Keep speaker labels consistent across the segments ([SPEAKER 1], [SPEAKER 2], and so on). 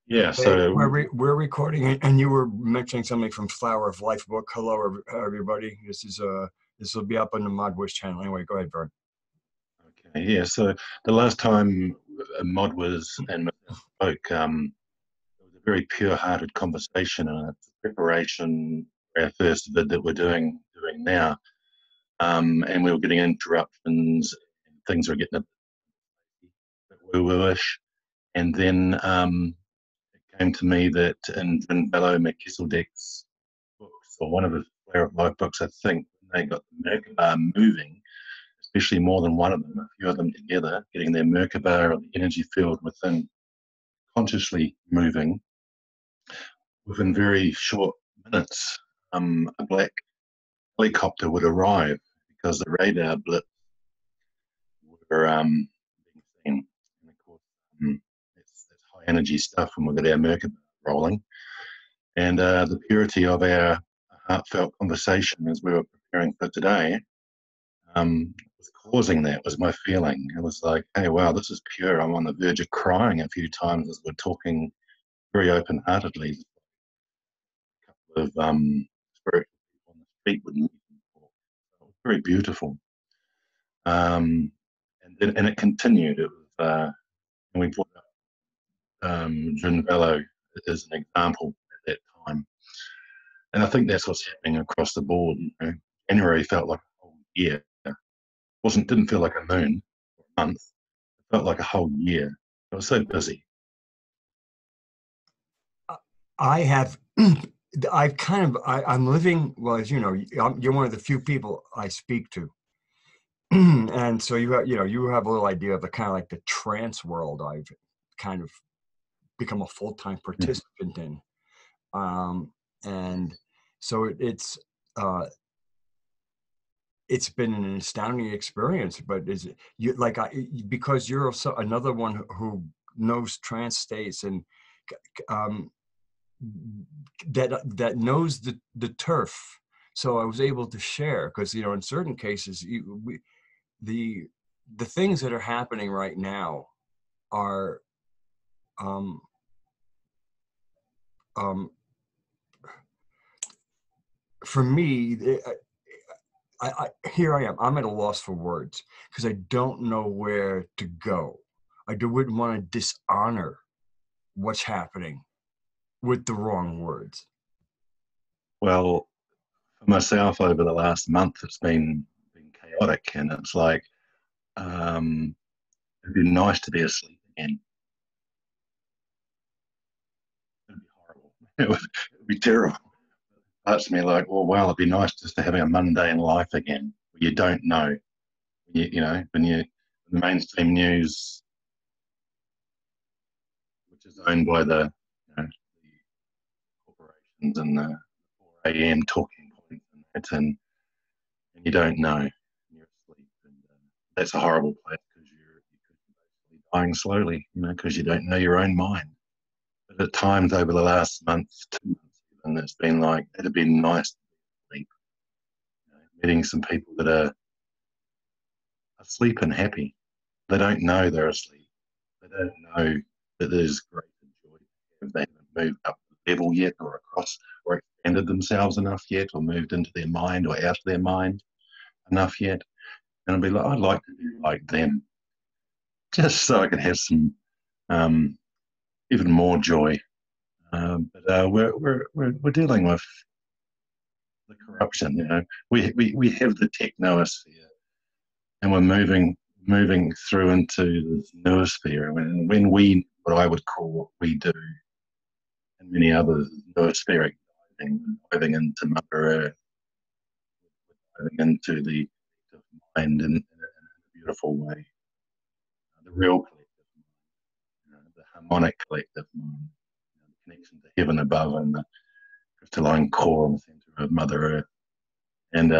[SPEAKER 1] Yeah,
[SPEAKER 2] Hey,
[SPEAKER 1] so
[SPEAKER 2] we're recording, and you were mentioning something from Flower of Life book. Hello, everybody. This will be up on the Modwish channel. Anyway, go ahead, Vern.
[SPEAKER 1] okay, yeah, so the last time Mod was and myself spoke, it was a very pure-hearted conversation and a preparation for our first vid that we're doing now. And we were getting interruptions, and things were getting a bit woo-woo-ish. And then it came to me that in Bello McKesseldek's books, or one of his Flower of Life books, I think, they got the Merkaba moving, especially more than one of them, a few of them together, getting their Merkaba or the energy field within consciously moving within very short minutes. A black helicopter would arrive because the radar blips were being seen. And of course, it's high energy stuff when we've got our Merkaba rolling. And the purity of our heartfelt conversation as we were preparing for today was causing that, was my feeling. It was like, hey, wow, this is pure. I'm on the verge of crying a few times as we're talking very open-heartedly. A couple of spiritual people on the street would meet and talk. So it was very beautiful. And it continued. It was, and we brought up Jun Bello as an example at that time. And I think that's what's happening across the board. You know? January felt like a whole year. Didn't feel like a moon or a month. It felt like a whole year. I was so busy.
[SPEAKER 2] I have, I'm living, well, as you know, you're one of the few people I speak to. And so you have a little idea of the kind of like the trance world I've kind of become a full-time participant in. And so it's been an astounding experience, but is it you like because you're also another one who knows trance states and um, that knows the turf. So I was able to share because in certain cases the things that are happening right now are um, um, for me. Here I am. I'm at a loss for words because I don't know where to go. Wouldn't want to dishonor what's happening with the wrong words.
[SPEAKER 1] Well, for myself over the last month, it's been chaotic, and it's like it'd be nice to be asleep again. It'd be horrible. It'd be terrible. Parts of me like, well, wow, it'd be nice just to have a mundane life again, where you don't know. When the mainstream news, which is owned by the corporations and the 4 a.m. talking points and you don't know. And you're asleep, and that's a horrible place because you're basically dying slowly, because you don't know your own mind. But at times over the last month, 2 months, and it's been like it'd been nice to sleep, meeting some people that are asleep and happy. They don't know they're asleep. They don't know that there's great joy. They haven't moved up the level yet, or across, or expanded themselves enough yet, or moved into their mind or out of their mind enough yet. And I'd be like, I'd like to be like them, just so I can have some um, even more joy. But we're dealing with the corruption. We have the technosphere, and we're moving through into this noosphere. When we, what I would call what we do, and many others, noospheric diving into Mother Earth, diving into the mind in a beautiful way, the real collective mind, the harmonic collective mind, the connection to heaven above and the crystalline core and center of Mother Earth, and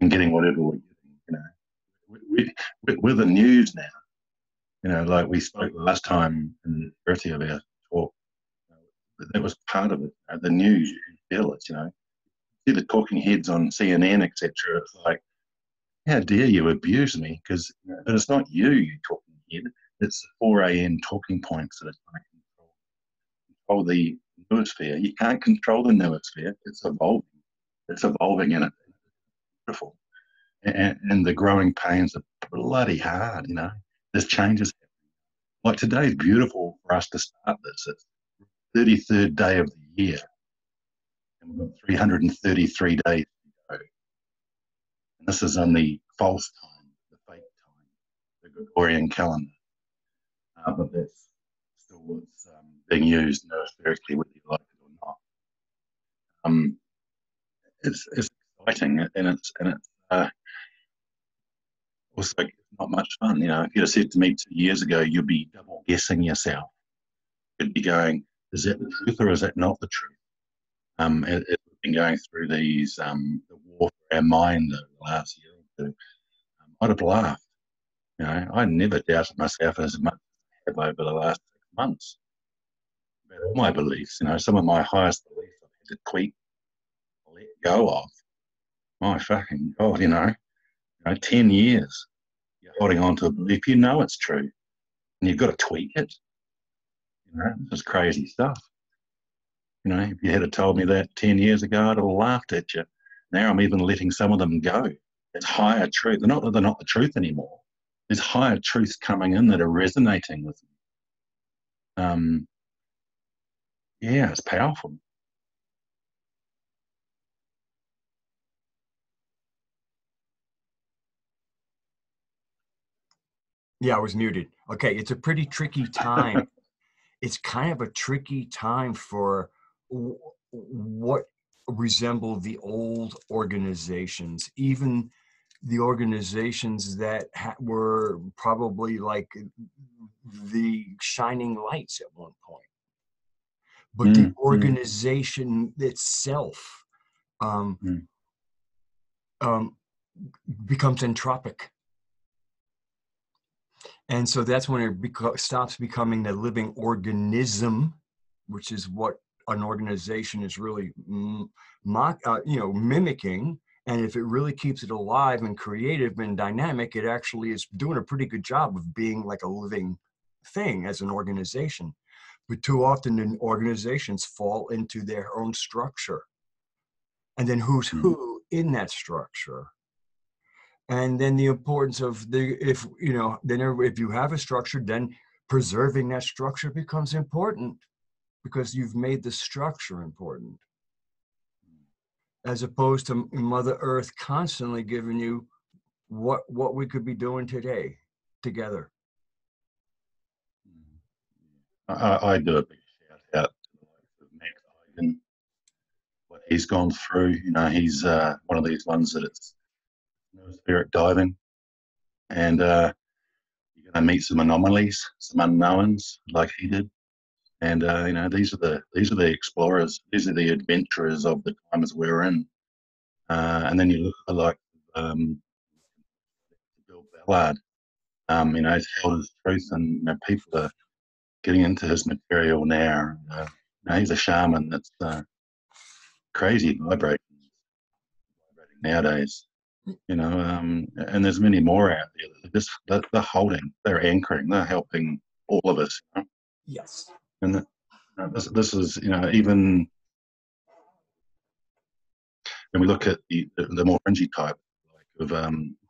[SPEAKER 1] getting whatever we're getting. We're the news now. Like we spoke last time in the purity of our talk. That was part of it. The news, you can feel it. See the talking heads on CNN, etc. It's like, how dare you abuse me? Because but it's not you talking head. It's the 4 a.m. talking points that are trying to control. control the noosphere. You can't control the noosphere. It's evolving. It's evolving in it. Beautiful. And the growing pains are bloody hard, you know. There's changes. Like today's beautiful for us to start this. It's the 33rd day of the year. And we've got 333 days to go. And this is on the false time, the fake time, the Gregorian calendar. But that's still what's being used nuaspherically, whether you like it or not. It's exciting, and it's also not much fun. You know, if you'd have said to me 2 years ago, you'd be double guessing yourself. You'd be going, is that the truth or is that not the truth? We've been going through these the war for our mind over the last year or two. I'd have laughed. You know, I never doubted myself as much as I have over the last 6 months. About all my beliefs, you know, some of my highest beliefs I've had to tweak, let go of. My fucking God, you know 10 years you're holding on to a belief, you know it's true, and you've got to tweak it. You know, it's crazy stuff. You know, if you had told me that 10 years ago, I'd have laughed at you. Now I'm even letting some of them go. It's higher truth. Not that they're not the truth anymore. There's higher truths coming in that are resonating with me. Yeah, it's powerful.
[SPEAKER 2] Yeah, I was muted. Okay, it's a pretty tricky time. It's kind of a tricky time for what resemble the old organizations, even the organizations that were probably like the shining lights at one point. But the organization itself becomes entropic. And so that's when it stops becoming the living organism, which is what an organization is really mimicking. And if it really keeps it alive and creative and dynamic, it actually is doing a pretty good job of being like a living thing as an organization. But too often the organizations fall into their own structure. And then who's who in that structure? And then the importance of if you have a structure, then preserving that structure becomes important because you've made the structure important, as opposed to Mother Earth constantly giving you what we could be doing today together.
[SPEAKER 1] I do a big shout out to the likes of Max Igan, what he's gone through. You know, he's one of these ones that it's noospheric diving, and you're going to meet some anomalies, some unknowns, like he did. And these are the explorers, these are the adventurers of the times we're in. And then you look at like Bill Ballard. He's held his truth, and people are getting into his material now. He's a shaman that's crazy vibrating nowadays. And there's many more out there. They're holding, they're anchoring, they're helping all of us.
[SPEAKER 2] Yes.
[SPEAKER 1] And this is, even when we look at the more fringy type, like of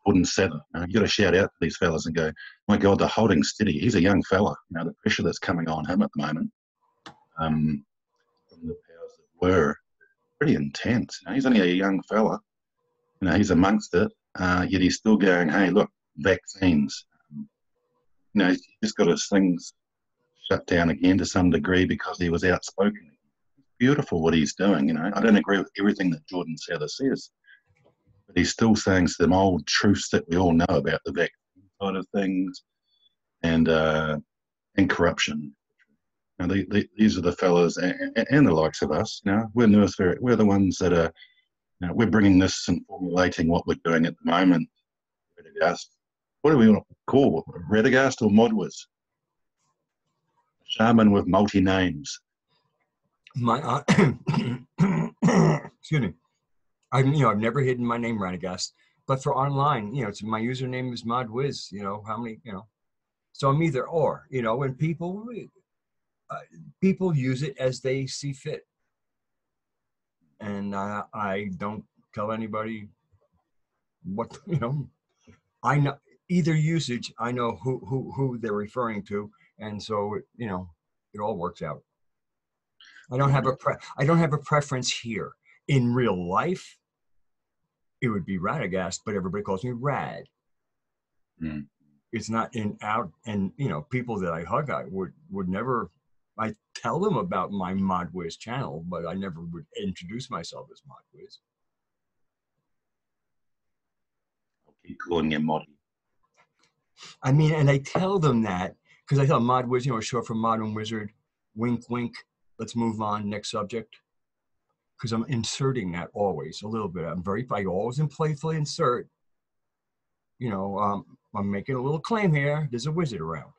[SPEAKER 1] Gordon Sather, you got to shout out to these fellas and go, my God, they're holding steady. He's a young fella. The pressure that's coming on him at the moment from the powers that were pretty intense. He's only a young fella. He's amongst it, yet he's still going, hey, look, vaccines. He's just got his things shut down again to some degree because he was outspoken. Beautiful what he's doing. I don't agree with everything that Jordan Sather says, but he's still saying some old truths that we all know about the vaccine side of things and corruption. These are the fellas and the likes of us. We're noospheric. We're the ones that are. We're bringing this and formulating what we're doing at the moment. Radagast. What do we want to call it? Radagast or Modwiz? Shaman with multi-names.
[SPEAKER 2] Excuse me. I've never hidden my name, Radagast, but for online, it's my username is Modwiz. How many, so I'm either or. When people, people use it as they see fit. And I don't tell anybody what, I know either usage, I know who they're referring to. And so, it all works out. I don't have a preference here. In real life, it would be Radagast, but everybody calls me Rad.
[SPEAKER 1] Mm.
[SPEAKER 2] It's not in out, and people that I hug, I would never. I tell them about my ModWiz channel, but I never would introduce myself as ModWiz.
[SPEAKER 1] I'll keep calling you Moddy.
[SPEAKER 2] I mean, and I tell them that because I tell ModWiz, short for Modern Wizard. Wink, wink. Let's move on. Next subject. Because I'm inserting that always a little bit. I always playfully insert. I'm making a little claim here. There's a wizard around.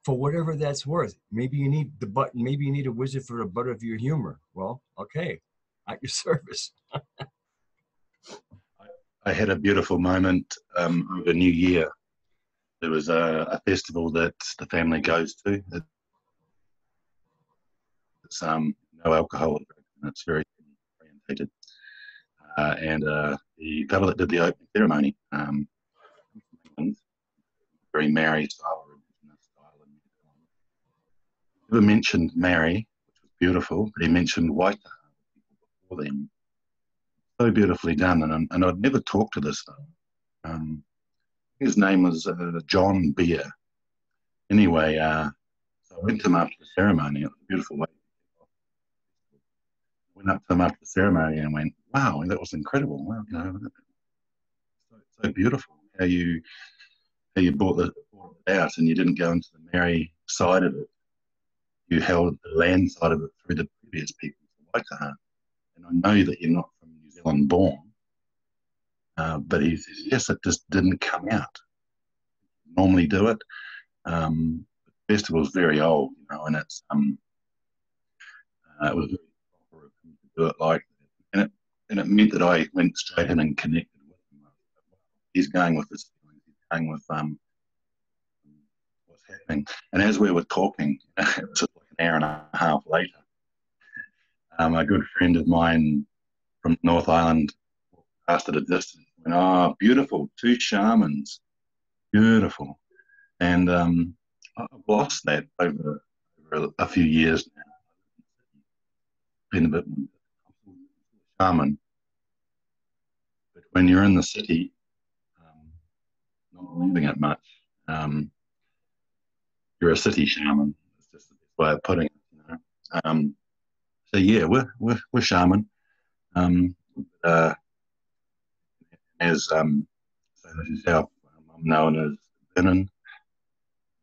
[SPEAKER 2] For whatever that's worth. Maybe you need the butt. Maybe you need a wizard for the butt of your humor. Well, okay, at your service.
[SPEAKER 1] I had a beautiful moment over New Year. There was a festival that the family goes to. It's no alcohol, and it's very orientated. And the fellow that did the opening ceremony, very Maori style, never mentioned Maori, which was beautiful, but he mentioned Waitaha before them. So beautifully done, and I'd never talked to this fellow. His name was John Beer. Anyway, so I went to him after the ceremony. It was a beautiful way. I went up to him after the ceremony and went, "Wow, that was incredible! Wow, so beautiful how you brought it out, and you didn't go into the Maori side of it. You held the land side of it through the previous people, Waitaha. And I know that you're not from New Zealand born, but he says, yes, it just didn't come out. Normally do it. The festival's very old, and it was very proper of him to do it like that. And it meant that I went straight in and connected with him. He's going with his feelings. He's going with what's happening. And as we were talking, it was like an hour and a half later, a good friend of mine from North Island passed at a distance. Went, oh, beautiful, 2 shamans, beautiful. And I've lost that over a few years now. Been a bit more shaman, but when you're in the city, not believing it much, you're a city shaman. It's just the best way of putting it. So yeah, we're shaman. As so this is how I'm known as Vernon,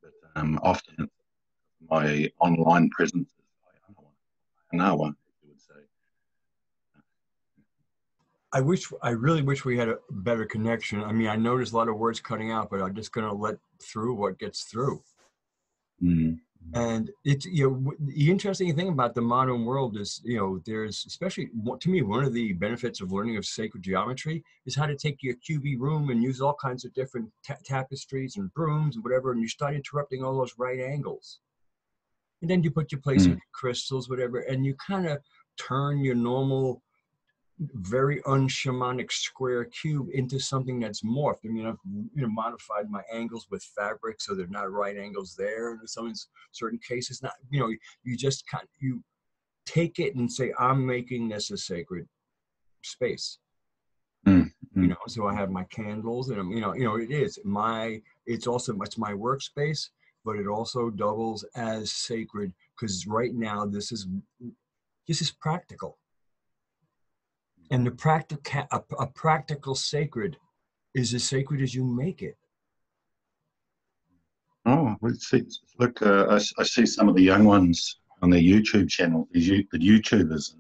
[SPEAKER 1] but often my online presence is Anawa, you would say.
[SPEAKER 2] I really wish we had a better connection. I mean, I know there's a lot of words cutting out, but I'm just going to let through what gets through.
[SPEAKER 1] Mm.
[SPEAKER 2] And it's, the interesting thing about the modern world is, there's, especially to me, one of the benefits of learning of sacred geometry is how to take your QB room and use all kinds of different tapestries and brooms and whatever, and you start interrupting all those right angles. And then you put your place with crystals, whatever, and you kind of turn your normal, very unshamanic square cube into something that's morphed. I mean, I've modified my angles with fabric so they're not right angles there. In some certain cases, not. You just you take it and say, I'm making this a sacred space. So I have my candles, and it's also it's my workspace, but it also doubles as sacred because right now this is practical. And a practical sacred is as sacred as you make it.
[SPEAKER 1] Oh, look, I see some of the young ones on their YouTube channel, the YouTubers,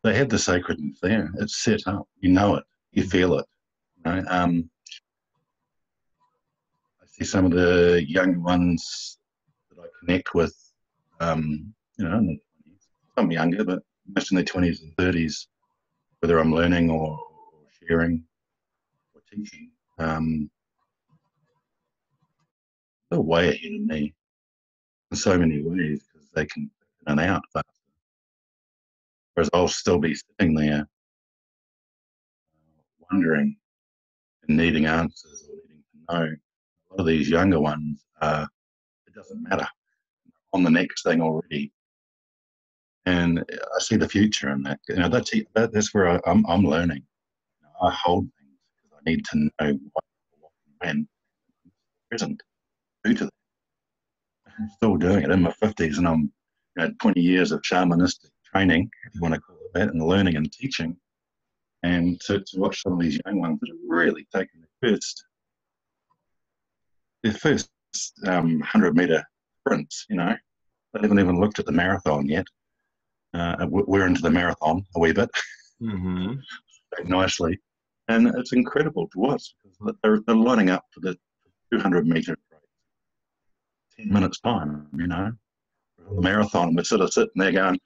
[SPEAKER 1] they have the sacredness there. It's set up. You know it. You feel it. I see some of the young ones that I connect with, in their 20s. Some younger, but most in their 20s and 30s, whether I'm learning or sharing or teaching. they're way ahead of me in so many ways because they can in and out faster. Whereas I'll still be sitting there wondering and needing answers or needing to know. A lot of these younger ones, it doesn't matter. On the next thing already. And I see the future in that. That's where I'm learning. I hold things because I need to know what and when present due to that. I'm still doing it in my 50s, and I'm 20 years of shamanistic training, if you want to call it that, and learning and teaching. And to watch some of these young ones that have really taken their first 100-meter sprints, they haven't even looked at the marathon yet. We're into the marathon a wee bit, nicely. And it's incredible to watch because they're lining up for the 200-meter race, 10 minutes time, the marathon. We're sort of sitting there going,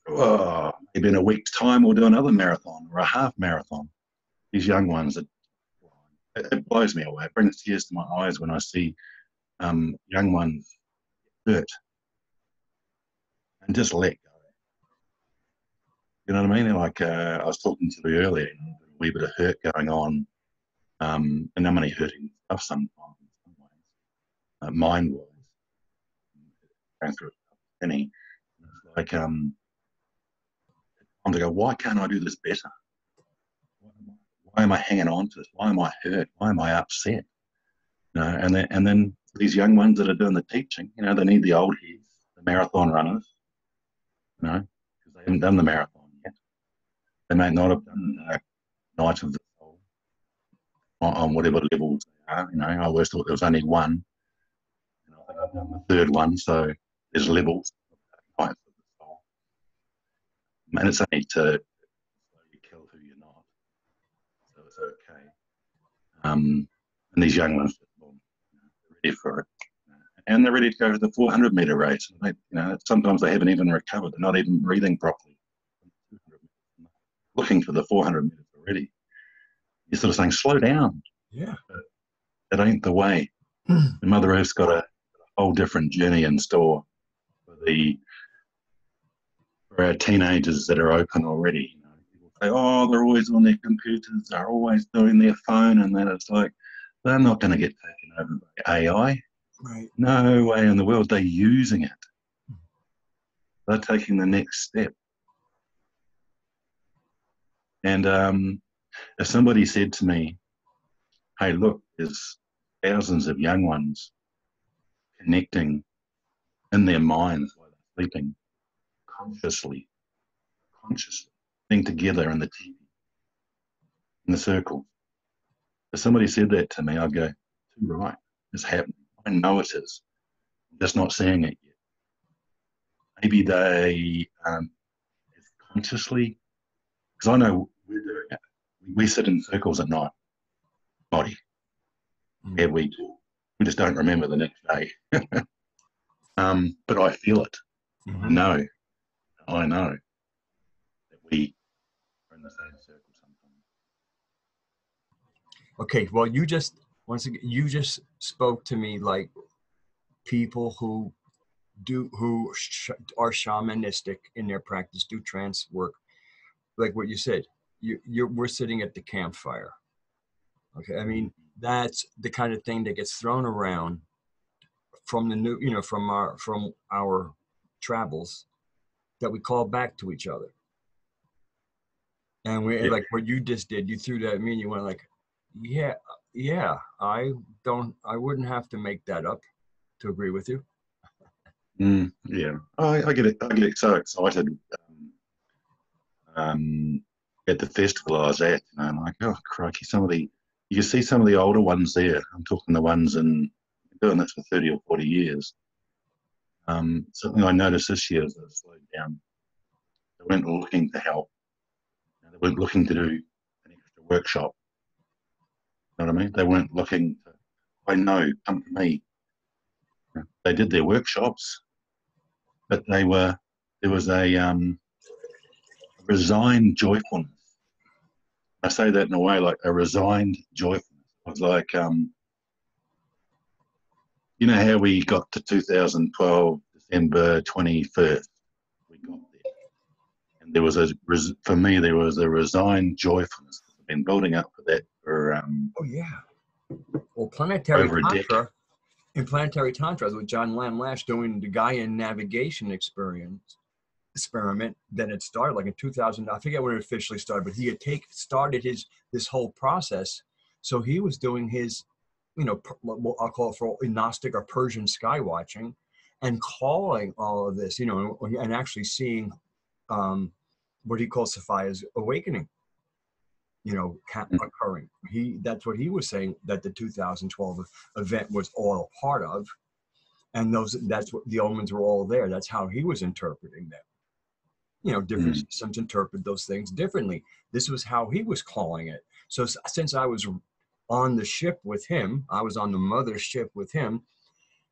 [SPEAKER 1] oh, maybe in a week's time we'll do another marathon or a half marathon. These young ones, it blows me away. It brings tears to my eyes when I see young ones hurt and just let go. You know what I mean? Like I was talking to you earlier, a wee bit of hurt going on, and I'm only hurting stuff sometimes, in some ways, mind-wise, going through any. It's like, I'm to go, why can't I do this better? Why am I hanging on to this? Why am I hurt? Why am I upset? And then these young ones that are doing the teaching, they need the old heads, the marathon runners, because they haven't done the marathon yet. They may not have done Night of the Soul on whatever levels they are. I always thought there was only one. I think I've done the third one, so there's levels of Night of the Soul. And it's only to kill who you're not. So it's okay. And these young ones are ready for it. And they're ready to go to the 400-meter race. Sometimes they haven't even recovered. They're not even breathing properly. Looking for the 400 meters already. You're sort of saying, slow down.
[SPEAKER 2] Yeah.
[SPEAKER 1] But it ain't the way. Mother Earth's got a whole different journey in store for our teenagers that are open already. People say, oh, they're always on their computers. They're always doing their phone. And then it's like, they're not going to get taken over by AI.
[SPEAKER 2] Right.
[SPEAKER 1] No way in the world. They're using it. They're taking the next step. And if somebody said to me, hey, look, there's thousands of young ones connecting in their minds while they're sleeping, consciously, being together in the TV, in the circle. If somebody said that to me, I'd go, too right, it's happening. I know it is. I'm just not seeing it yet. Maybe they consciously, because I know we're doing it. We sit in circles at night, body. Yeah, we do. We just don't remember the next day. But I feel it. I know that we are in the same circle sometimes.
[SPEAKER 2] Okay, well, once again, you just spoke to me like people who are shamanistic in their practice, do trance work, like what you said. We're sitting at the campfire. Okay, I mean, that's the kind of thing that gets thrown around from from our travels that we call back to each other. And we like what you just did. You threw that at me, and you went like, yeah. I wouldn't have to make that up to agree with you.
[SPEAKER 1] Yeah, I get it. I get so excited at the festival I was at. Like, oh crikey, you can see some of the older ones there. I'm talking the ones doing this for 30 or 40 years. Something I noticed this year is they slowed down. They weren't looking to help. They weren't looking to do an extra workshop. You know what I mean? They weren't looking to, I know, come to me. They did their workshops, but there was a resigned joyfulness. I say that in a way like a resigned joyfulness. It was like You know how we got to 2012, December 21st? We got there. And there was for me, there was a resigned joyfulness. I've been building up for that for
[SPEAKER 2] Oh yeah. Well, Planetary
[SPEAKER 1] over a decade.
[SPEAKER 2] Tantra, in Planetary Tantra, with John Lamlash doing the Gaian navigation experiment, then it started like in 2000. I forget when it officially started, but he had started this whole process. So he was doing his, what I'll call it for Gnostic or Persian sky watching, and calling all of this, and actually seeing what he calls Sophia's awakening, occurring. That's what he was saying that the 2012 event was all a part of, and that's what the omens were all there. That's how he was interpreting them. Different systems interpret those things differently. This was how he was calling it. So since I was on the ship with him, I was on the mother ship with him,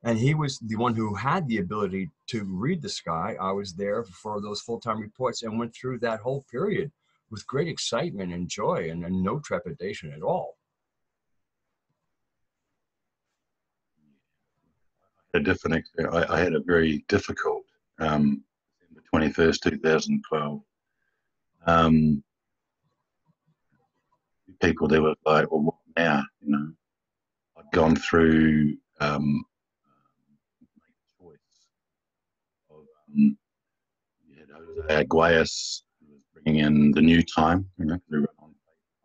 [SPEAKER 2] and he was the one who had the ability to read the sky. I was there for those full-time reports and went through that whole period with great excitement and joy and no trepidation at all.
[SPEAKER 1] A different experience. I had a very difficult December 21st, 2012. People, they were like, well, what now? I'd gone through choice of you had Jose Aguayas, who was bringing in the new time, to run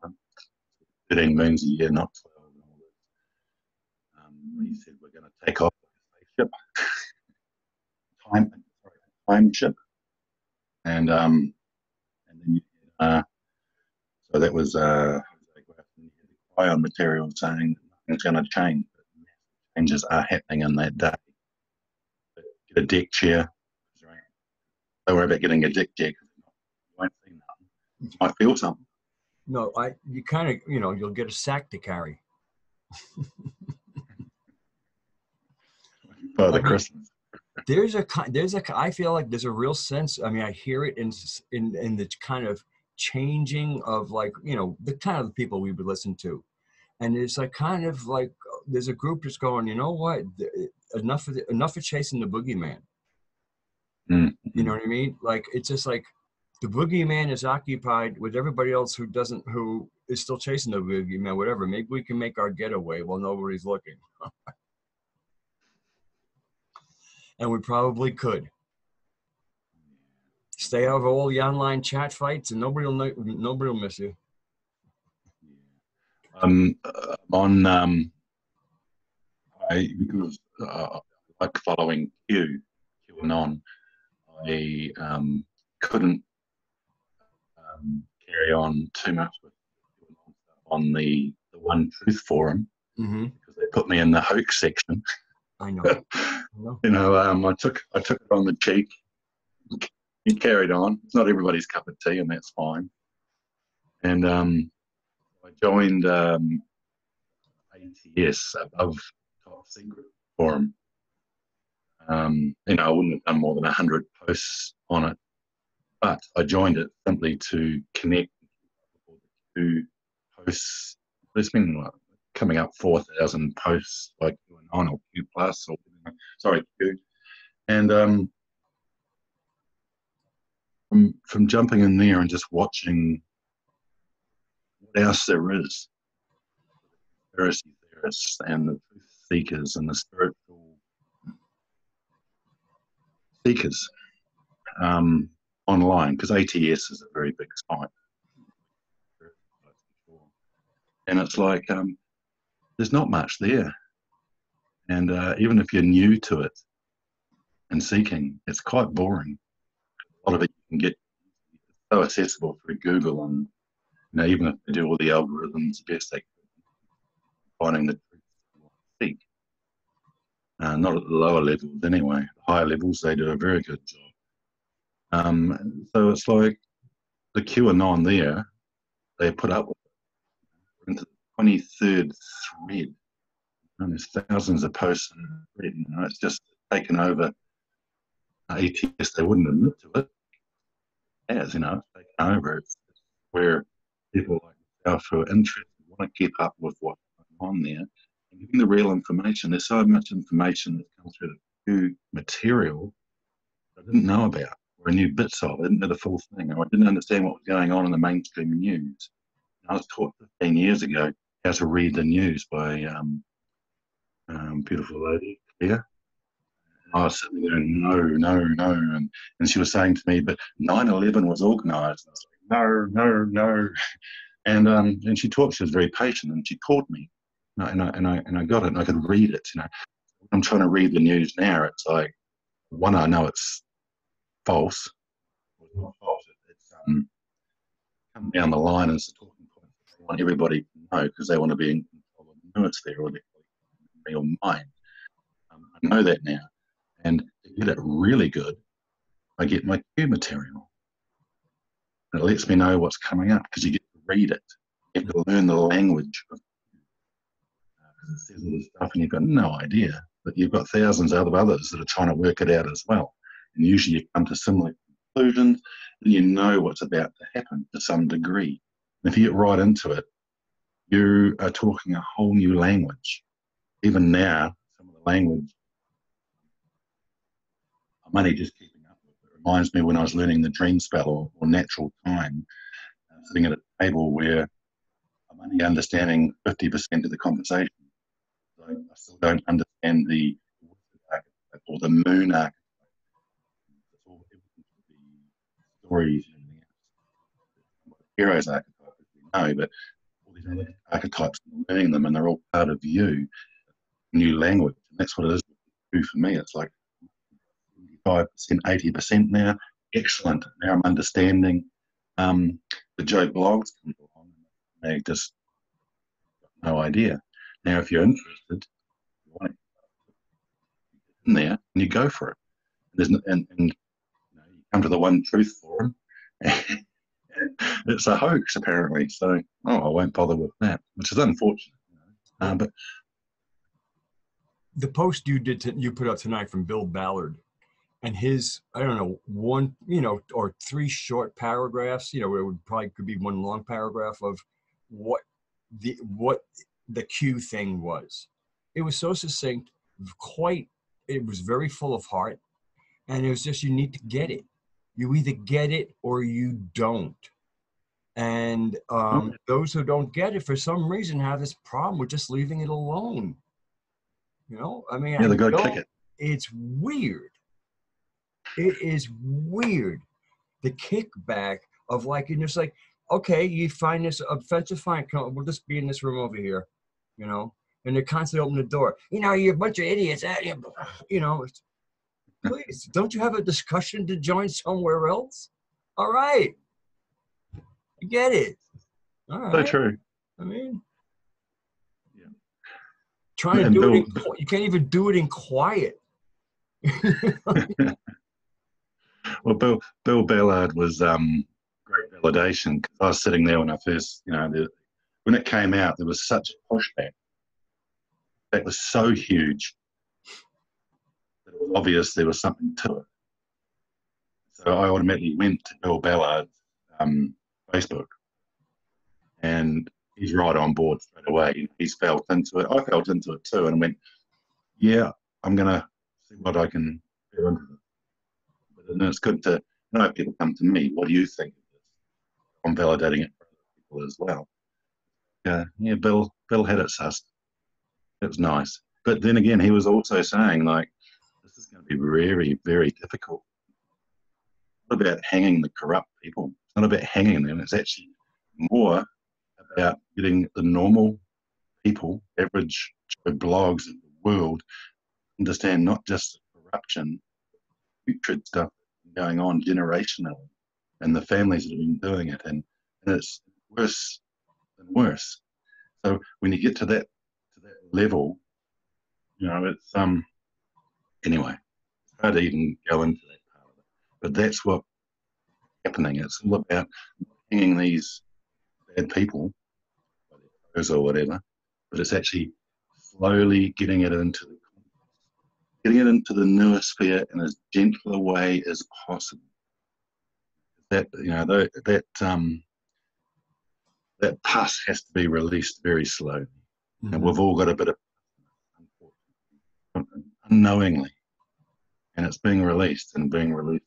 [SPEAKER 1] on 13 moons a year, not 12. And all this. He said, we're going to take off a spaceship, time ship, and then so that was ion material saying nothing's going to change, but changes are happening in that day. But get a deck chair. Don't worry about getting a deck chair because you won't see nothing. You might feel something.
[SPEAKER 2] No, you kind of, you'll get a sack to carry.
[SPEAKER 1] Father Christmas.
[SPEAKER 2] I feel like there's a real sense. I mean, I hear it in the kind of changing of the kind of people we would listen to. And it's like kind of like there's a group just going, you know what? Enough of chasing the boogeyman.
[SPEAKER 1] Mm-hmm.
[SPEAKER 2] You know what I mean? Like it's just like the boogeyman is occupied with everybody else who is still chasing the boogeyman, whatever. Maybe we can make our getaway while nobody's looking. And we probably could. Stay out of all the online chat fights, and nobody will miss you.
[SPEAKER 1] Because I like following QAnon, I couldn't carry on too much with QAnon stuff on the One Truth forum because they put me in the hoax section.
[SPEAKER 2] I know.
[SPEAKER 1] I took it on the cheek. He carried on. It's not everybody's cup of tea, and that's fine. And I joined ATS, above top secret forum. I wouldn't have done more than 100 posts on it, but I joined it simply to connect with the posts. There's been coming up 4,000 posts like QAnon or Q plus or Q, and from jumping in there and just watching what else there is, the conspiracy theorists and the truth seekers and the spiritual seekers online, because ATS is a very big site. And it's like, there's not much there. And even if you're new to it and seeking, it's quite boring. A lot of it you can get so accessible through Google, and even if they do all the algorithms the best they can, finding the truth you want to seek. Not at the lower levels anyway. The higher levels, they do a very good job. So it's like the QAnon there, they put up with it. Into the 23rd thread. And there's thousands of posts in the thread. It's just taken over ATS. They wouldn't admit to it. It's taken over. It's where people like myself who are interested want to keep up with what's going on there. and giving the real information. There's so much information that comes through the new material I didn't know about, or I knew bits of. I didn't know the full thing, or I didn't understand what was going on in the mainstream news. I was taught 15 years ago how to read the news by beautiful lady, Claire. I was sitting there and no. And she was saying to me, but 9/11 was organised. I was like, no. And she taught, she was very patient and she taught me. And I got it and I could read it. I'm trying to read the news now. It's like, one, I know it's false. It's not false. It's come down the line as the talking point. They want everybody to know because they want to be in control of the noosphere or the real mind. I know that now. And to get it really good, I get my cue material. And it lets me know what's coming up because you get to read it. You have to learn the language of it says all this stuff and you've got no idea. But you've got thousands of others that are trying to work it out as well. And usually you come to similar conclusions and you know what's about to happen to some degree. And if you get right into it, you are talking a whole new language. Even now, some of the language I'm only just keeping up with. It reminds me when I was learning the dream spell or natural time, sitting at a table where I'm only understanding 50% of the conversation. So I still don't understand the archetype or the moon archetype. It's all the stories and everything else. Heroes archetype, as we know, but all these other archetypes, learning them, and they're all part of you, new language. And that's what it is for me. It's like 5%, 80% now. Excellent. Now I'm understanding. The Joe blogs come along and they just got no idea. Now, if you're interested, you want to get in there and you go for it. And you come to the One Truth Forum. It's a hoax, apparently. So, I won't bother with that, which is unfortunate. But
[SPEAKER 2] the post you put up tonight from Bill Ballard, and his, I don't know, one, or 3 short paragraphs, it would probably could be 1 long paragraph of what the Q thing was. It was so succinct, it was very full of heart, and it was just, you need to get it. You either get it or you don't. And those who don't get it, for some reason, have this problem with just leaving it alone.
[SPEAKER 1] yeah, they got to kick it.
[SPEAKER 2] It's weird. It is weird. The kickback of you're just like, okay, you find this offensive, fine, we'll just be in this room over here, and they're constantly opening the door. You're a bunch of idiots. Please, don't you have a discussion to join somewhere else? All right. I get it. All right.
[SPEAKER 1] So true.
[SPEAKER 2] I mean,
[SPEAKER 1] yeah.
[SPEAKER 2] Trying to do it, you can't even do it in quiet.
[SPEAKER 1] Well, Bill Ballard was great validation because I was sitting there when I first, when it came out, there was such a pushback. That was so huge that it was obvious there was something to it. So I automatically went to Bill Ballard's Facebook, and he's right on board straight away. He's felt into it. I felt into it too, and went, yeah, I'm going to see what I can do into it. And it's good to know people come to me. What do you think of this? I'm validating it for other people as well. Yeah, Bill had it sussed. It was nice. But then again, he was also saying, this is going to be very, very difficult. It's not about hanging the corrupt people. It's not about hanging them. It's actually more about getting the normal people, average blogs in the world, understand not just the corruption, putrid stuff going on generationally, and the families that have been doing it, and it's worse and worse. So when you get to that level, it's anyway, it's hard to even go into that part of it. But that's what's happening. It's all about hanging these bad people, or whatever, but it's actually slowly getting it into the noosphere in as gentle a way as possible. That that pus has to be released very slowly, and we've all got a bit of unknowingly, and it's being released and being released.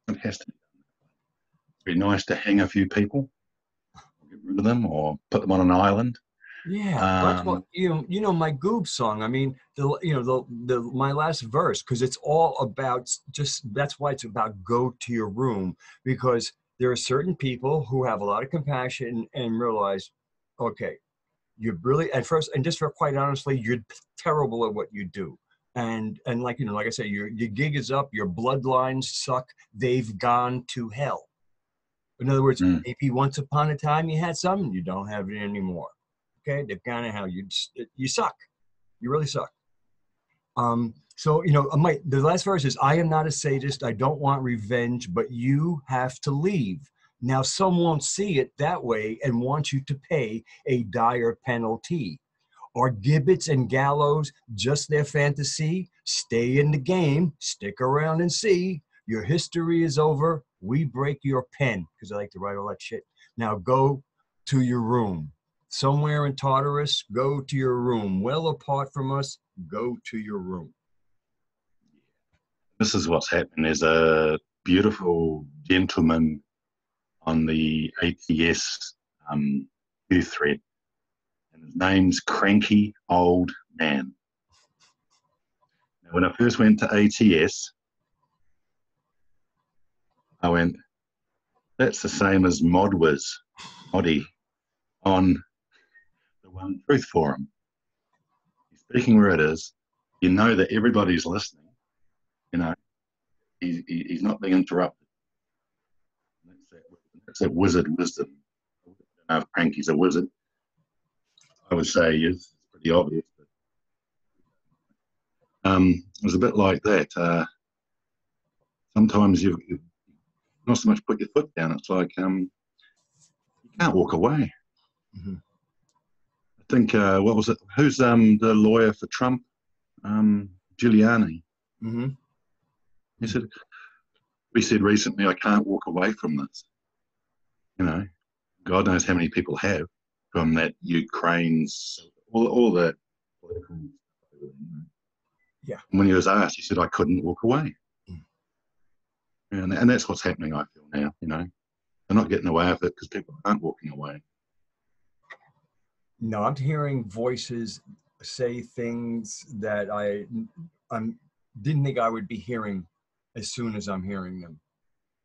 [SPEAKER 1] It has to be done. It'd be nice to hang a few people, get rid of them, or put them on an island.
[SPEAKER 2] Yeah, that's what my Goob song. I mean, my last verse, because it's all about that's why it's about go to your room, because there are certain people who have a lot of compassion and realize, okay, you're really at first, and just for quite honestly, you're terrible at what you do. And like like I said, your gig is up, your bloodlines suck, they've gone to hell. In other words, maybe once upon a time you had some, you don't have it anymore. Okay, they've gone to hell. You suck. You really suck. So the last verse is, I am not a sadist. I don't want revenge, but you have to leave. Now, some won't see it that way and want you to pay a dire penalty. Are gibbets and gallows just their fantasy? Stay in the game, stick around and see. Your history is over. We break your pen, because I like to write all that shit. Now go to your room. Somewhere in Tartarus, go to your room. Well apart from us, go to your room.
[SPEAKER 1] This is what's happening. There's a beautiful gentleman on the ATS Q thread, and his name's Cranky Old Man. Now, when I first went to ATS, I went, that's the same as Moddy on the One Truth Forum. He's speaking where it is. You know that everybody's listening. He's not being interrupted. That's that wizard wisdom. I don't know if Cranky's a wizard. I would say he is. It's pretty obvious. But, it was a bit like that. Sometimes you've not so much put your foot down. It's like you can't walk away.
[SPEAKER 2] Mm-hmm.
[SPEAKER 1] I think, what was it? Who's the lawyer for Trump? Giuliani.
[SPEAKER 2] Mm-hmm.
[SPEAKER 1] We said recently, I can't walk away from this. God knows how many people have from that Ukraine's, all that political stuff.
[SPEAKER 2] Yeah.
[SPEAKER 1] And when he was asked, he said, I couldn't walk away. And that's what's happening, I feel now, They're not getting away with it because people aren't walking away.
[SPEAKER 2] No, I'm hearing voices say things that I didn't think I would be hearing as soon as I'm hearing them.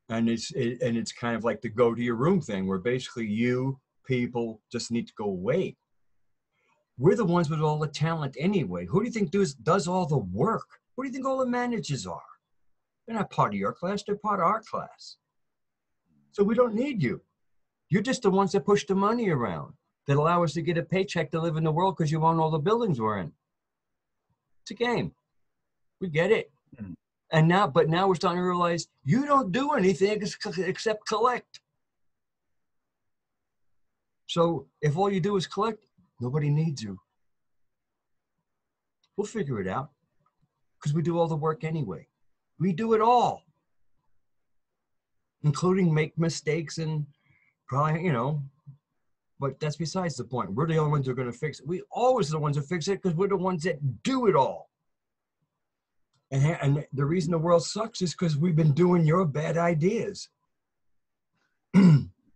[SPEAKER 2] And it's kind of like the go to your room thing, where basically you people just need to go away. We're the ones with all the talent anyway. Who do you think does all the work? Who do you think all the managers are? They're not part of your class, they're part of our class. So we don't need you. You're just the ones that push the money around, that allow us to get a paycheck to live in the world because you own all the buildings we're in. It's a game. We get it. But now we're starting to realize you don't do anything except collect. So if all you do is collect, nobody needs you. We'll figure it out because we do all the work anyway. We do it all, including make mistakes and probably, but that's besides the point. We're the only ones who are going to fix it. We always are the ones who fix it because we're the ones that do it all. And the reason the world sucks is because we've been doing your bad ideas.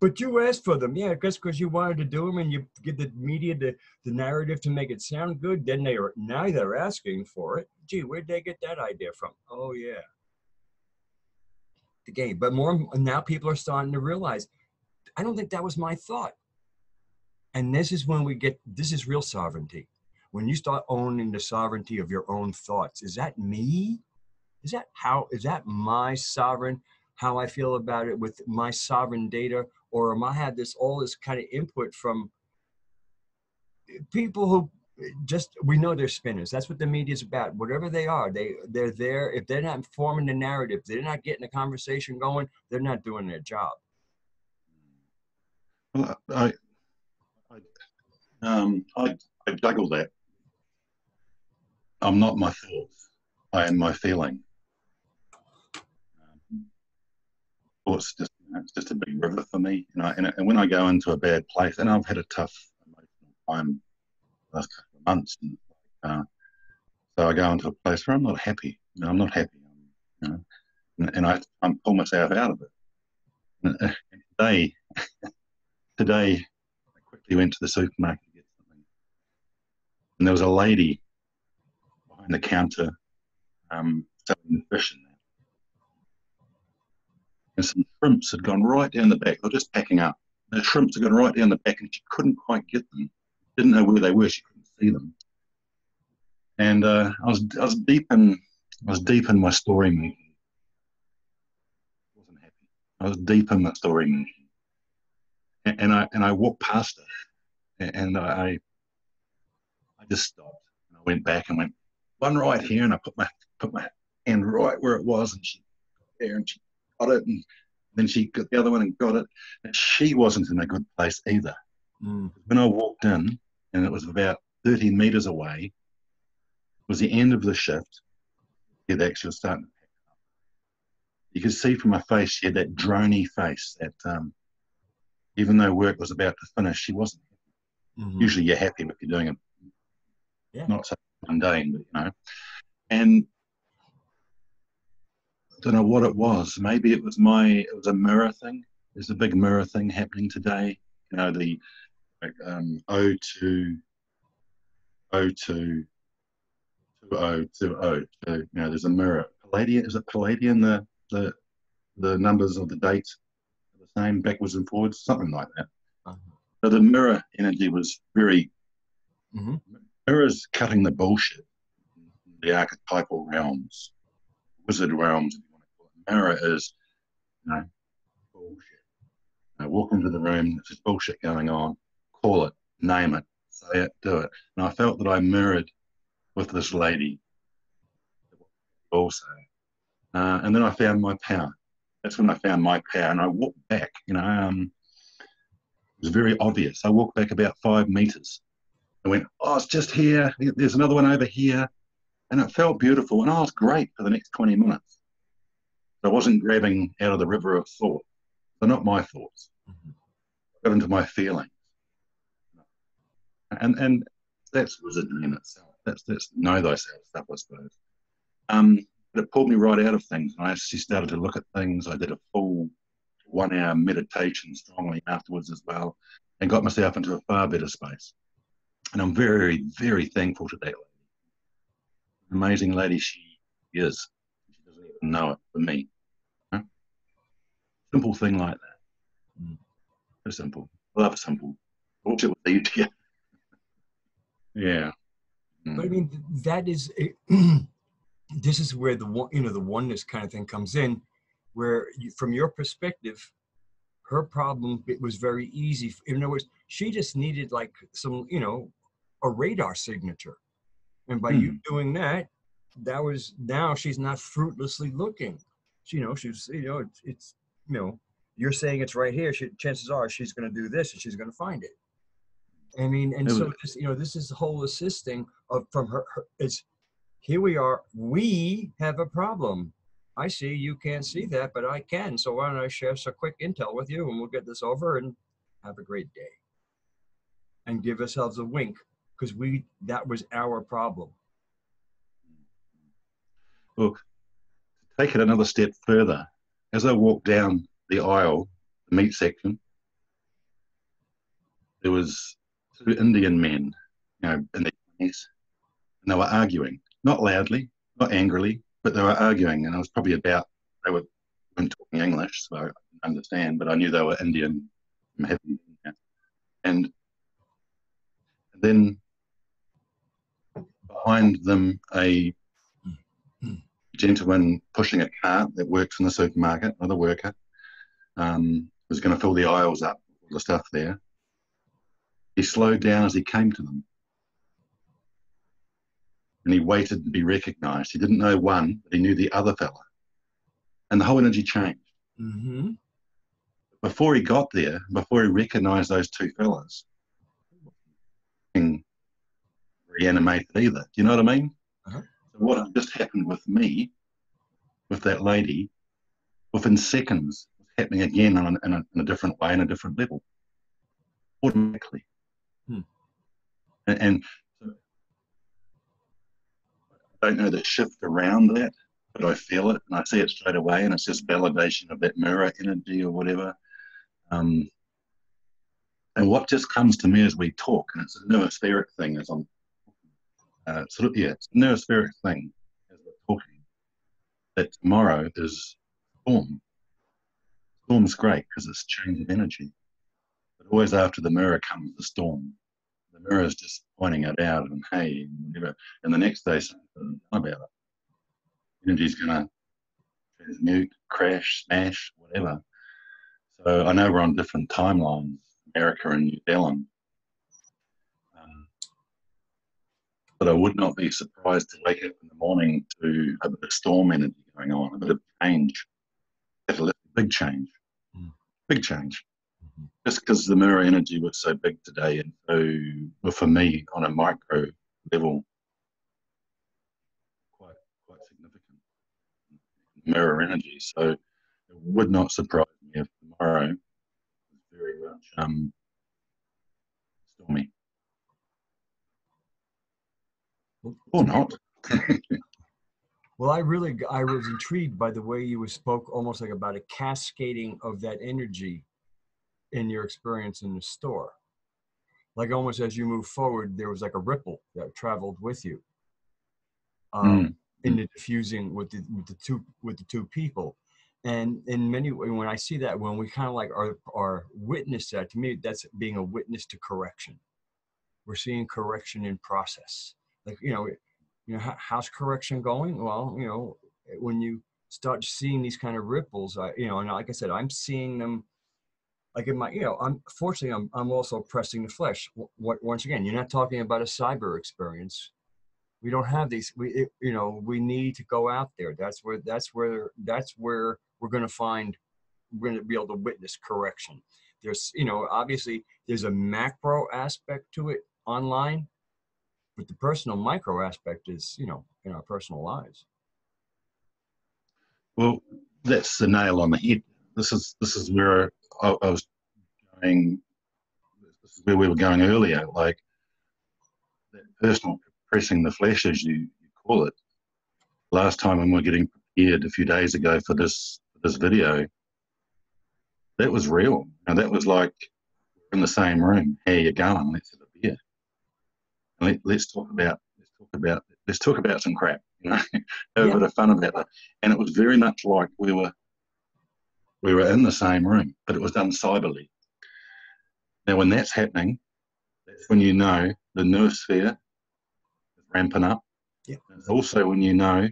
[SPEAKER 2] But you asked for them. Yeah, because you wanted to do them and you give the media the narrative to make it sound good. Then now they're asking for it. Gee, where'd they get that idea from? Oh, yeah. The game. But now people are starting to realize, I don't think that was my thought. And this is when this is real sovereignty. When you start owning the sovereignty of your own thoughts, is that me? Is that my sovereign, how I feel about it with my sovereign data? Or am I had all this kind of input from people who we know they're spinners. That's what the media is about. Whatever they are, they're there. If they're not forming the narrative, they're not getting the conversation going, they're not doing their job.
[SPEAKER 1] Well, I juggle that. I'm not my thoughts. I am my feeling. Thoughts it's just a big river for me. And when I go into a bad place, and I've had a tough emotional time the last couple of months, and So I go into a place where I'm not happy. You know, I'm not happy. You know, and I pull myself out of it. And today, I quickly went to the supermarket to get something, and there was a lady behind the counter selling fish in there. And some shrimps had gone right down the back. They were just packing up. The shrimps had gone right down the back, and she couldn't quite get them. Didn't know where they were. She couldn't see them. And I was deep in my story making. Wasn't happy. I was deep in my story making, and I walked past her, and I just stopped. And I went back and went one right here, and I put my hand right where it was, and she there, and she got it, and then she got the other one and got it, and she wasn't in a good place either. When I walked in, and it was about 30 meters away, it was the end of the shift. It actually was starting to pick up. You could see from her face, she had that drony face that even though work was about to finish, she wasn't happy. Usually you're happy if you're doing it, not so mundane, but you know. And I don't know what it was. Maybe it was a mirror thing. There's a big mirror thing happening today. You know, the like, O2, O2, 2020. So, you know, there's a mirror. Palladian, is it Palladian? The numbers of the dates are the same backwards and forwards, something like that. So the mirror energy was very mirrors cutting the bullshit in the archetypal realms, wizard realms, if you want to call it. Mirror is, you know, bullshit. You know, walk into the room, there's bullshit going on, call it, name it, say it, do it. And I felt that I mirrored with this lady also. And then I found my power. That's when I found my power, and I walked back. You know, it was very obvious. I walked back about 5 meters. I went, oh, it's just here. There's another one over here, and it felt beautiful. And I was great for the next 20 minutes. I wasn't grabbing out of the river of thought. They're not my thoughts. I got into my feelings, and that's wizardry in itself. That's know thyself stuff, I suppose. But it pulled me right out of things. And I actually started to look at things. I did a full 1 hour meditation strongly afterwards as well, and got myself into a far better space. And I'm very, very thankful to that lady. Amazing lady she is. She doesn't even know it for me. Huh? Simple thing like that. Very simple. I love simple. Bullshit was easier. Yeah.
[SPEAKER 2] But I mean, that is, this is where the oneness kind of thing comes in, where from your perspective, her problem, it was very easy. In other words, she just needed like some, a radar signature. And by you doing that, now she's not fruitlessly looking. She's, it's, you're saying it's right here. Chances are she's going to do this and she's going to find it. I mean, and so this, this is the whole assisting from her. It's here we are. We have a problem. I see you can't see that, but I can. So why don't I share some quick intel with you, and we'll get this over and have a great day. And give ourselves a wink, because that was our problem.
[SPEAKER 1] Look, take it another step further. As I walked down the aisle, the meat section, there was 2 Indian men, in their 20s, and they were arguing, not loudly, not angrily, but they were arguing, and it was probably they weren't talking English, so I didn't understand, but I knew they were Indian. And then behind them, a gentleman pushing a cart that works in the supermarket, another worker, was going to fill the aisles up with the stuff there. He slowed down as he came to them. And he waited to be recognised. He didn't know one, but he knew the other fella. And the whole energy changed. Before he got there, before he recognised those 2 fellas, he wasn't reanimated either. Do you know what I mean? So what had just happened with me, with that lady, within seconds, was happening again in a different way, in a different level, automatically. And so I don't know that shift around that, but I feel it and I see it straight away, and it's just validation of that mirror energy or whatever. Um, and what just comes to me as we talk, and it's a noospheric thing, as I'm it's a noospheric thing as we're talking. That tomorrow is storm. Storm's great because it's change of energy, but always after the mirror comes the storm. The mirror is just pointing it out and hey, whatever. And the next day something about it. Energy's going to transmute, crash, smash, whatever. So I know we're on different timelines, America and New Zealand. But I would not be surprised to wake up in the morning to a bit of storm energy going on, a bit of change, big change, big change.
[SPEAKER 2] Mm-hmm.
[SPEAKER 1] Just because the mirror energy was so big today, and so well, for me on a micro level, quite significant mirror energy. So it would not surprise me if tomorrow is very much stormy. Or not.
[SPEAKER 2] Well, I was intrigued by the way you spoke almost like about a cascading of that energy in your experience in the store. Like almost as you move forward, there was like a ripple that traveled with you in the diffusing with the two people. And in many ways, when I see that, when we kind of like are witness that, to me, that's being a witness to correction. We're seeing correction in process. Like, how's correction going? Well, when you start seeing these kind of ripples, and like I said, I'm seeing them like in my, I'm also pressing the flesh. Once again, you're not talking about a cyber experience. We don't have these, we need to go out there. That's where we're going to be able to witness correction. There's, obviously there's a macro aspect to it online, but the personal micro aspect is, in our personal lives.
[SPEAKER 1] Well, that's the nail on the head. This is where I was going. This is where we were going earlier. Like that personal pressing the flesh, as you call it. Last time when we were getting prepared a few days ago for this video, that was real, and that was like we're in the same room. How you going? Let's have a beer. And let's talk about some crap. Have a bit of fun about it. And it was very much like we were in the same room, but it was done cyberly. Now, when that's happening, that's when you know the noosphere is ramping up.
[SPEAKER 2] Yeah.
[SPEAKER 1] It's also when you know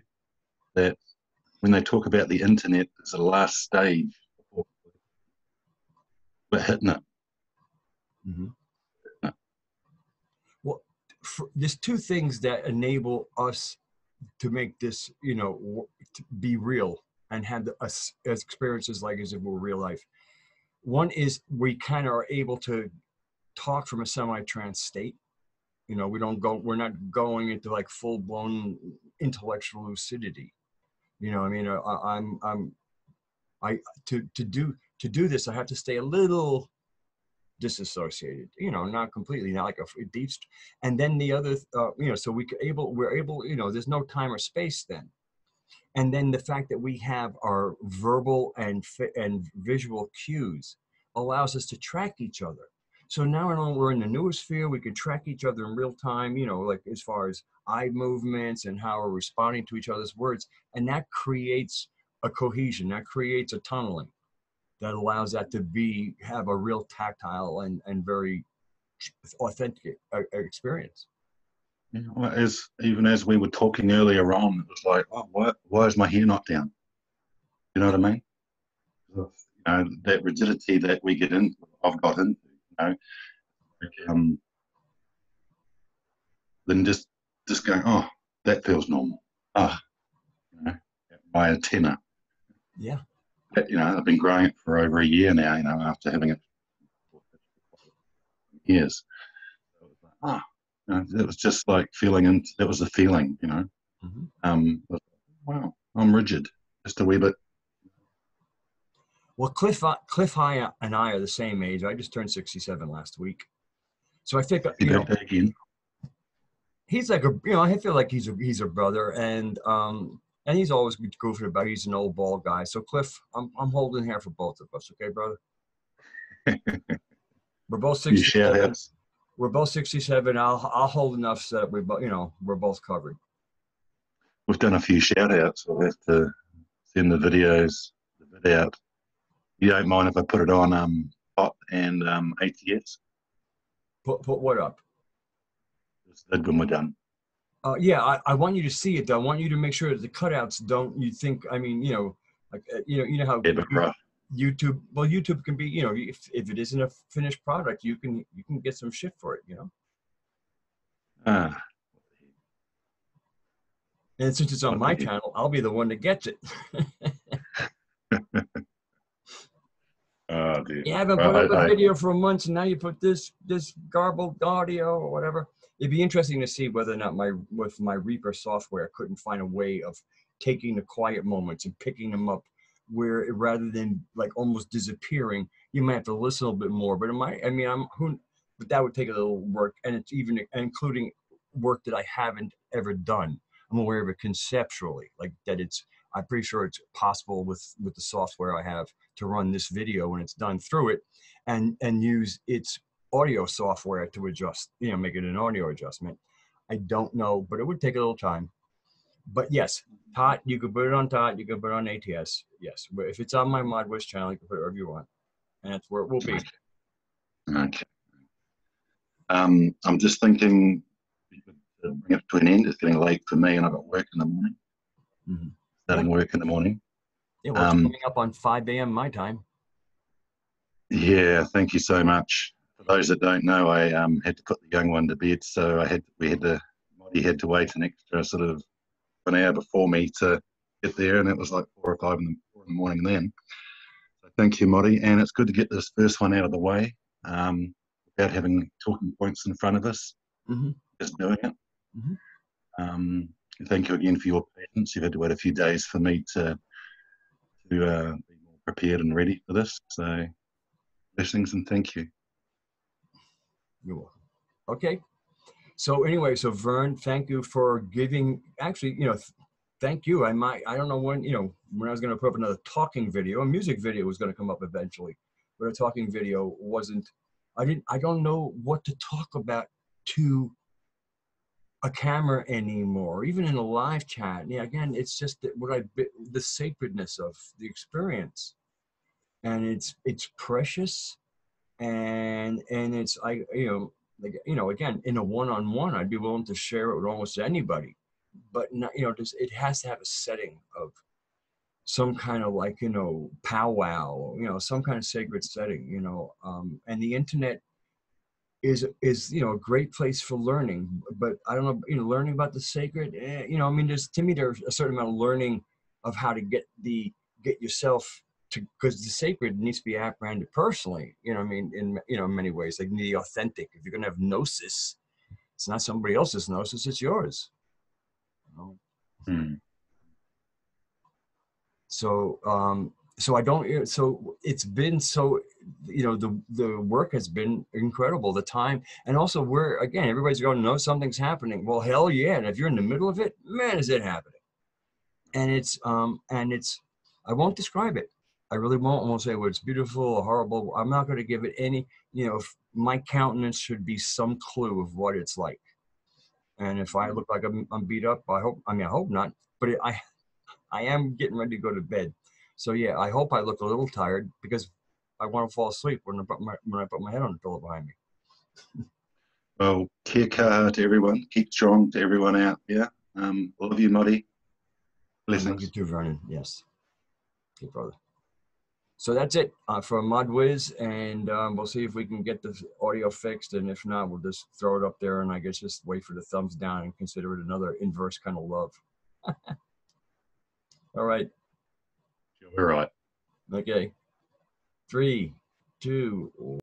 [SPEAKER 1] that when they talk about the internet, it's the last stage before we're hitting it.
[SPEAKER 2] Mm-hmm. Well, there's two things that enable us to make this, to be real and have us as experiences like as if we're real life. One is we kind of are able to talk from a semi-trance state. We're not going into like full-blown intellectual lucidity. To do this, I have to stay a little disassociated, not completely, not like a deep, and then the other, so we're able, there's no time or space then. And then the fact that we have our verbal and visual cues allows us to track each other. So now we're in the noosphere, we can track each other in real time, like as far as eye movements and how we're responding to each other's words. And that creates a cohesion, that creates a tunneling that allows that to have a real tactile and very authentic experience.
[SPEAKER 1] Yeah, well, even as we were talking earlier on, it was like, oh, why is my hair not down? You know what I mean? That rigidity that we get into, I've got into, then just going, oh, that feels normal. My antenna.
[SPEAKER 2] Yeah.
[SPEAKER 1] I've been growing it for over a year now, after having it for years. So it was like, it was just like that was the feeling,
[SPEAKER 2] Mm-hmm.
[SPEAKER 1] Wow, I'm rigid, just a wee bit.
[SPEAKER 2] Well, Cliff and I are the same age. I just turned 67 last week. So I think,
[SPEAKER 1] again.
[SPEAKER 2] he's like I feel like he's a brother, and he's always goofing about. He's an old bald guy. So Cliff, I'm holding here for both of us, okay, brother? We're both
[SPEAKER 1] Few shout
[SPEAKER 2] 67.
[SPEAKER 1] outs.
[SPEAKER 2] We're both 67. I'll hold enough so that we both, we're both covered.
[SPEAKER 1] We've done a few shout outs. I'll have to send the vid out. You don't mind if I put it on Hot and ATS?
[SPEAKER 2] Put what up?
[SPEAKER 1] Just vid when we're done.
[SPEAKER 2] Yeah, I want you to see it though. I want you to make sure that the cutouts don't. You think? I mean, like you know how
[SPEAKER 1] Yeah, but rough.
[SPEAKER 2] YouTube. Well, YouTube can be. If it isn't a finished product, you can get some shit for it.
[SPEAKER 1] Ah,
[SPEAKER 2] And since it's on my channel, I'll be the one that gets it.
[SPEAKER 1] oh, dude.
[SPEAKER 2] You haven't put up a video for months, and now you put this garbled audio or whatever. It'd be interesting to see whether or not with my Reaper software couldn't find a way of taking the quiet moments and picking them up, where rather than like almost disappearing, you might have to listen a little bit more. But but that would take a little work, and it's even including work that I haven't ever done. I'm aware of it conceptually, like that. I'm pretty sure it's possible with the software I have to run this video when it's done through it, and use its audio software to adjust, make it an audio adjustment. I don't know, but it would take a little time. But yes, Tot, you could put it on Tot, you can put it on ATS. Yes, but if it's on my ModWish channel, you can put it wherever you want, and that's where it will be.
[SPEAKER 1] Okay. I'm just thinking to bring it to an end. It's getting late for me, and I've got work in the morning.
[SPEAKER 2] Mm-hmm.
[SPEAKER 1] Starting work in the morning.
[SPEAKER 2] Yeah, well, it's coming up on 5 a.m. my time.
[SPEAKER 1] Yeah, thank you so much. For those that don't know, I had to put the young one to bed, so Moddy had to wait an extra sort of an hour before me to get there, and it was like 4 or 5 in the morning then. So thank you, Moddy, and it's good to get this first one out of the way without having talking points in front of us.
[SPEAKER 2] Mm-hmm.
[SPEAKER 1] Just doing it.
[SPEAKER 2] Mm-hmm.
[SPEAKER 1] Thank you again for your patience. You've had to wait a few days for me to be more prepared and ready for this. So blessings and thank you.
[SPEAKER 2] You're welcome. Okay. So anyway, so Vern, thank you for giving. Actually, thank you. I don't know when when I was going to put up another talking video. A music video was going to come up eventually, but a talking video wasn't. I don't know what to talk about to a camera anymore, even in a live chat. Yeah, again, it's just the sacredness of the experience, and it's precious, and it's again, in a one-on-one, I'd be willing to share it with almost anybody, but not, it has to have a setting of some kind of like powwow, some kind of sacred setting, and the internet is a great place for learning, but I don't know, learning about the sacred, to me there's a certain amount of learning of how to get yourself to, because the sacred needs to be apprehended personally, in many ways, like the authentic. If you're going to have gnosis, it's not somebody else's gnosis, it's yours. So I don't, so it's been so, the work has been incredible, the time, and also everybody's going to know something's happening. Well, hell yeah. And if you're in the middle of it, man, is it happening. And it's, I won't describe it. I really won't say, well, it's beautiful or horrible. I'm not going to give it any, my countenance should be some clue of what it's like. And if I look like I'm beat up, I hope not, but I am getting ready to go to bed. So yeah, I hope I look a little tired because I want to fall asleep when I put my head on the pillow behind me.
[SPEAKER 1] Well, kia kaha to everyone. Keep strong to everyone out there. Love you, Moddy. Blessings.
[SPEAKER 2] Love you too, Vernon. Yes. Okay, brother. So that's it for ModWiz, and we'll see if we can get the audio fixed, and if not, we'll just throw it up there, and I guess just wait for the thumbs down and consider it another inverse kind of love. All right.
[SPEAKER 1] You're right.
[SPEAKER 2] Okay. 3, 2.